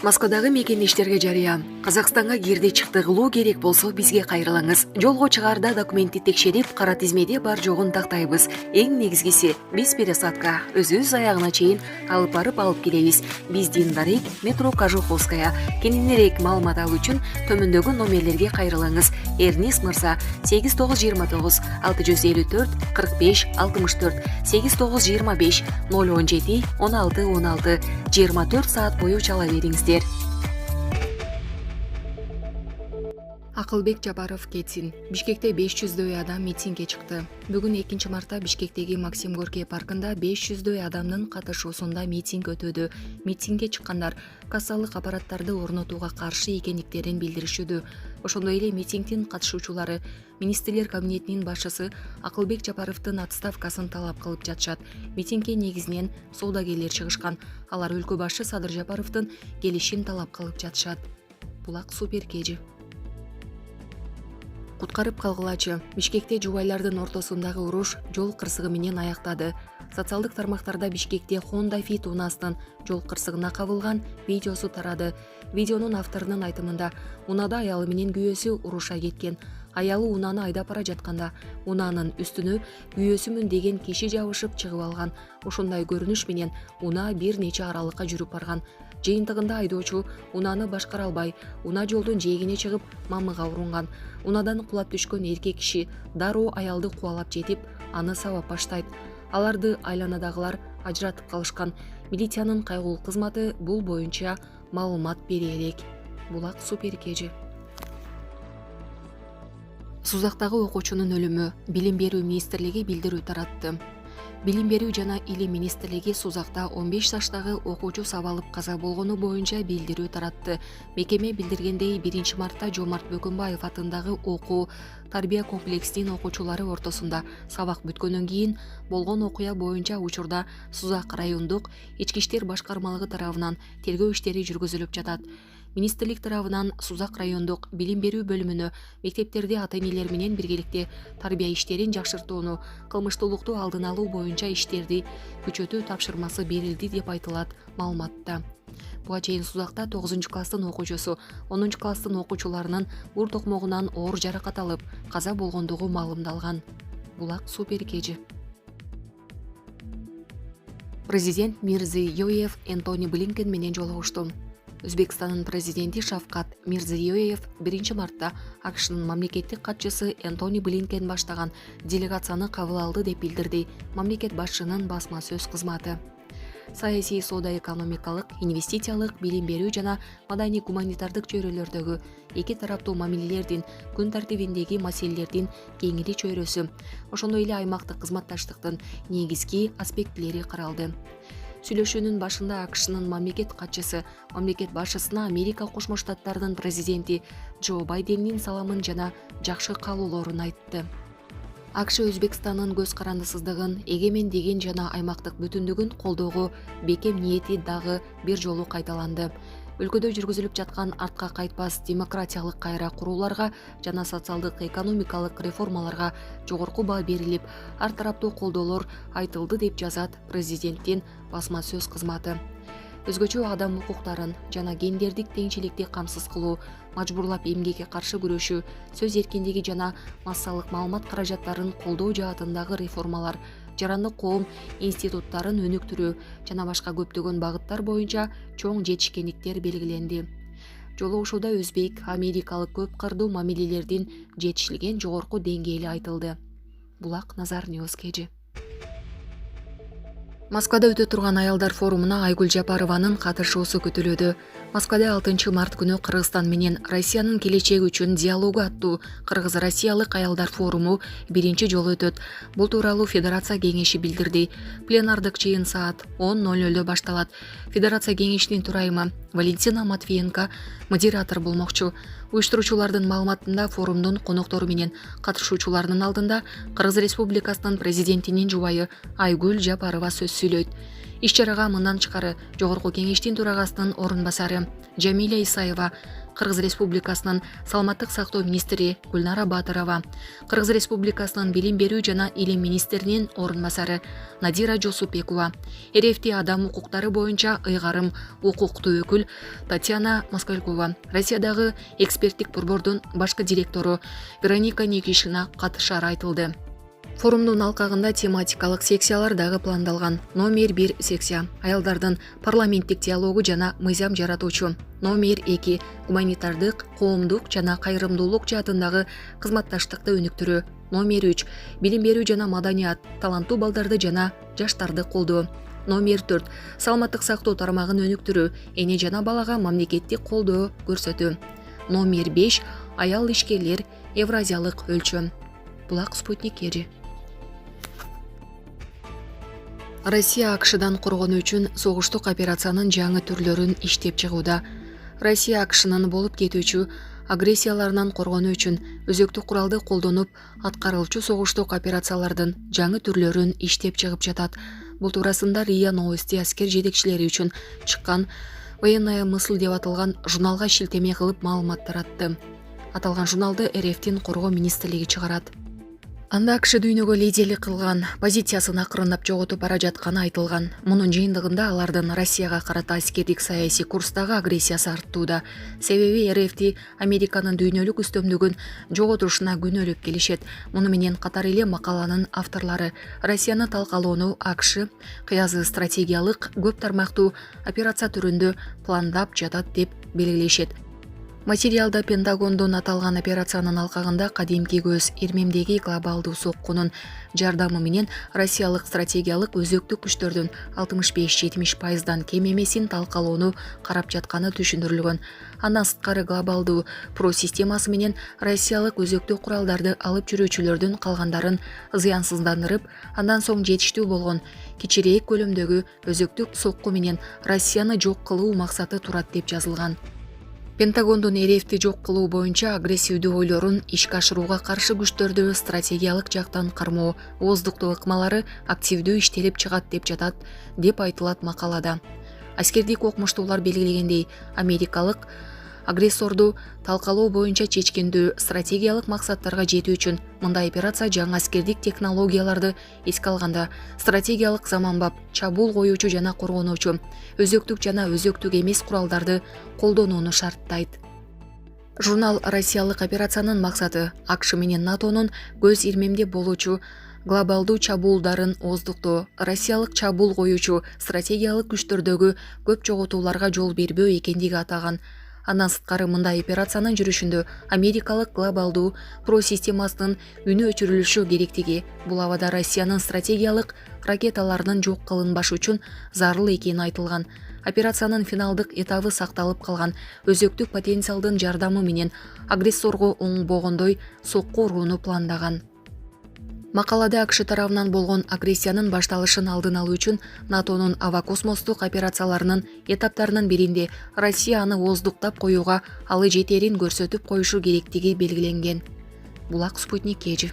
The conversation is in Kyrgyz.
Москвадагы мекендештерге жарыя. Казакстанга кирди чыкты кылуу керек болсо бизге кайрылаңыз. Жолго чыгаарда документти текшерип, кара тизмеде бар жогун тактайбыз. Эң негизгиси биз пересадка өзүбүз аягына чейин алып барып алып келебиз. Биздин Дарик, метро Кожуховская. Кененирээк маалымат алуу үчүн төмөндөгү номерлерге кайрылыңыз. Эрнис мырза 8929 654 45 64 8925 017 16 16 24 саат бою чала бериңиздер. Акылбек Жапаров кетсин. Бишкекте 500дөй адам митингге чыкты. Бүгүн 2 мартта Бишкектеги Максим Горький паркында 500дөй адамдын катышуусунда митинг өтөдү. Митингге чыккандар кассалык аппараттарды орнотууга каршы экендиктерин билдиришүүдө. Ошондой эле митингдин катышуучулары министрлер кабинетинин башчысы Акылбек Жапаровдун отставкасын талап кылып жатышат. Митингге негизинен соодагерлер чыгышкан. Алар өлкө башчы Садыр Жапаровдун келишин талап кылып жатышат. Булак супер кежи. Куткарып калгылачы. Бишкекте жубайлардын ортосундагы уруш жол кырсыгы менен аяктады. Социалдык тармактарда Бишкекте Honda Fit унаасынын жол кырсыгына кабылган видеосу тарады. Видеонун авторунун айтымында, унада аялы менен күйөөсү уруша кеткен. Аялы унааны айдап бара жатканда, унаанын үстүнө күйөөсүмүн деген киши жабышып чыгып алган. Ошондой көрүнүш менен унаа бир нече аралыкка жүрүп барган. Жыйынтыгында айдоочу унааны башкара албай, унаа жолдун жээгине чыгып мамыга урунган. Унадан кулап түшкөн эркек киши дароо аялды кубалап жетип, аны сабап баштайт. Аларды айланадагылар ажыратып калышкан. Милициянын кайгылуу кызматы бул боюнча маалымат бере элек. Булак супер кежи. Сузактагы окуучунун өлүмү Билим берүү министрлиги билдирүү таратты. Билим берүү жана илим министрлиги Сузакта 15 жаштагы окуучу сабалып каза болгону боюнча билдирүү таратты. Мекеме билдиргендей 1-мартта Жомарт Бөкөнбаев атындагы окуу тарбия комплексинин окуучулары ортосунда сабак бүткөндөн кийин болгон окуя боюнча учурда Сузак райондук ички иштер башкармалыгы тарабынан тергөө иштери жүргүзүлүп жатат. Министрлик тарабынан Сузак райондук билим берүү бөлүмүнө мектептерде ата-энелер менен биргеликте тарбия иштерин жакшыртууну, кылмыштуулукту алдын алуу боюнча иштерди күчөтүү тапшырмасы берилди деп айтылат маалыматта. Буга чейин Сузакта 9-класстын окуучусу 10-класстын окуучуларынын бур токмогунан оор жаракат алып, каза болгондугу маалымдалган. Булак супер кежи. Президент Мирзиёев Энтони Блинкен менен жолугушту. Өзбекстандын президенти Шавкат Мирзиёев 1-мартта АКШнын мамлекеттик катчысы Энтони Блинкен баштаган делегацияны кабыл алды деп билдирди мамлекет башчынын басма сөз кызматы. Саясий, соода экономикалык, инвестициялык, билим берүү жана маданий гуманитардык чөйрөлөрдөгү эки тараптуу мамилелердин күн тартибиндеги маселелердин кеңири чөйрөсү, ошондой эле аймактык кызматташтыктын негизги аспектилери каралды. Сүйлөшүүнүн башында АКШнын мамлекет катчысы мамлекет башчысына Америка Кошмо Штаттарынын президенти Джо Байдендин саламын жана жакшы каалоолорун айтты. АКШ Өзбекстандын көз карандысыздыгын, эгемендигин жана аймактык бүтүндүгүн колдоого бекем ниети дагы бир жолу кайталанды. Өлкөдө жүргүзүлүп жаткан артка кайтпас демократиялык кайра курууларга жана социалдык экономикалык реформаларга жогорку баа берилип, ар тараптуу колдоолор айтылды деп жазат президенттин басма сөз кызматы. Өзгөчө адам укуктарын жана гендердик теңчиликти камсыз кылуу, мажбурлап эмгекке каршы күрөшүү, сөз эркиндиги жана массалык маалымат каражаттарын колдоо жаатындагы реформалар, жарандык коом институттарын өнүктүрүү жана башка көптөгөн багыттар боюнча чоң жетишкендиктер белгиленди. Жолугушууда өзбек, америкалык көп кырдуу мамилелердин жетишилген жогорку деңгээли айтылды. Булак Назар Ньюс кежи. Москвада өтө турган аялдар форумуна Айгүл Жапарованын катышуусу күтүлүүдө. Москвада 6 март күнү Кыргызстан менен Россиянын келечеги үчүн диалогу аттуу кыргыз-россиялык аялдар форуму биринчи жолу өтөт. Бул тууралуу Федерация кеңеши билдирди. Пленардык чыйын саат 10:00 башталат. Федерация кеңешинин төрайымы Валентина Матвиенко модератор болмокчу. Уюштуруучулардын маалыматында форумдун коноктору менен катышуучулардын алдында Кыргыз Республикасынын президентинин жубайы Айгүл Жапарова сөз сүйлөйт. Иш чарага мындан тышкары Жогорку Кеңештин төрагасынын орун басары Жамиля Исаева, Кыргыз Республикасынын Саламаттык сактоо министри Гүлнара Батырова, Кыргыз Республикасынын Билим берүү жана илим министринин орун басары Надира Жосупбекова, РФТ адам укуктары боюнча ыйгарым укуктуу өкүл Татьяна Москалькова, Россиядагы эксперттик борбордун башкы директору Вероника Никишина катышары айтылды. Форумдун алкагында тематикалык секциялар дагы пландалган. Номер 1 секция аялдардын парламенттик диалогу жана мыйзам жаратуучу. Номер 2 гуманитардык, коомдук жана кайрымдуулук жаатындагы кызматташтыкты өнүктүрүү. Номер 3 билим берүү жана маданият, таланттуу балдарды жана жаштарды колдоо. Номер 4 саламаттык сактоо тармагын өнүктүрүү, эне жана балага мамлекеттик колдоо көрсөтүү. Номер 5 аял ишкерлер, евразиялык өлчөм. Булак Спутник Эри. Россия АКШдан коргонуу үчүн согуштук операциянын жаңы түрлөрүн иштеп чыгууда. Россия АКШнын болуп кетүүчү агрессияларынан коргонуу үчүн өзөктүк куралды колдонуп аткарылчу согуштук операциялардын жаңы түрлөрүн иштеп чыгып жатат. Бул туурасында РИА Новости аскер жетекчилери үчүн чыккан «Военная мысль» деп аталган журналга шилтеме кылып маалымат таратты. Аталган журналды РФтин коргоо министрлиги чыгарат. Анда АКШ дүйнөгө лидерлик кылган, позициясын акырындап жоготуп бара жатканы айтылган. Мунун жыйынтыгында алардын Россияга карата аскердик саясий курстагы агрессиясы арттууда. Себеби РФ Американын дүйнөлүк үстөмдүгүн жоготушуна күнөөлөп келишет. Муну менен катар эле макаланын авторлору Россияны талкалоону АКШ кыязы стратегиялык көп тармактуу операция түрүндө пландап жатат деп белгилешет. Материалда Пентагондун аталган операциянын алкагында кадимки көз Ирмемдеги глобалдуу соккунун жардамы менен Россиялык стратегиялык өзөктүк күчтөрдүн 65-70% кем эмесин талкалоону карап жатканы түшүндүрүлгөн. Андан сырткары глобалдуу про системасы менен Россиялык өзөктүк куралдарды алып жүрүүчүлөрдүн калгандарын зыянсыздандырып, андан соң жетиштүү болгон кичирээк көлөмдөгү өзөктүк сокку менен Россияны жок кылуу максаты турат деп жазылган. Пентагондун РФти жок кылуу боюнча агрессивдүү ойлорун ишке ашырууга каршы күчтөрдү стратегиялык жактан кармоо, ооздуктуу ыкмалары активдүү иштелип чыгат деп жатат, деп айтылат макалада. Аскердик окумуштуулар белгилегендей, америкалык агрессорду талкалоо боюнча чечкиндүү стратегиялык максаттарга жетүү үчүн мындай операция жаңы аскердик технологияларды эске алганда стратегиялык заманбап, чабуул коюучу жана коргонуучу, өзөктүк жана өзөктүк эмес куралдарды колдонууну шарттайт. Журнал Россиялык операциянын максаты АКШ менен НАТОнун көз ирмемде болуучу глобалдуу чабуулдарын ооздуктоо, Россиялык чабуул коюучу стратегиялык күчтөрдөгү көп жоготууларга жол бербөө экендиги атаган. Андан сырткары мындай операциянын жүрүшүндө америкалык глобалдуу про системасынын үнү өчүрүлүшү керектиги, бул абада Россиянын стратегиялык ракеталарынын жок кылынбашы үчүн зарыл экени айтылган. Операциянын финалдык этабы сакталып калган, өзөктүк потенциалдын жардамы менен агрессорго оңбогондой сокку урууну пландаган. Макалада АКШ тарабынан болгон агрессиянын башталышын алдын алуу үчүн НАТОнун аба-космостук операцияларынын этаптарынын биринде Россия аны ооздуктап коюуга алы жетерин көрсөтүп коюшу керектиги белгиленген. Булак Спутник Эри.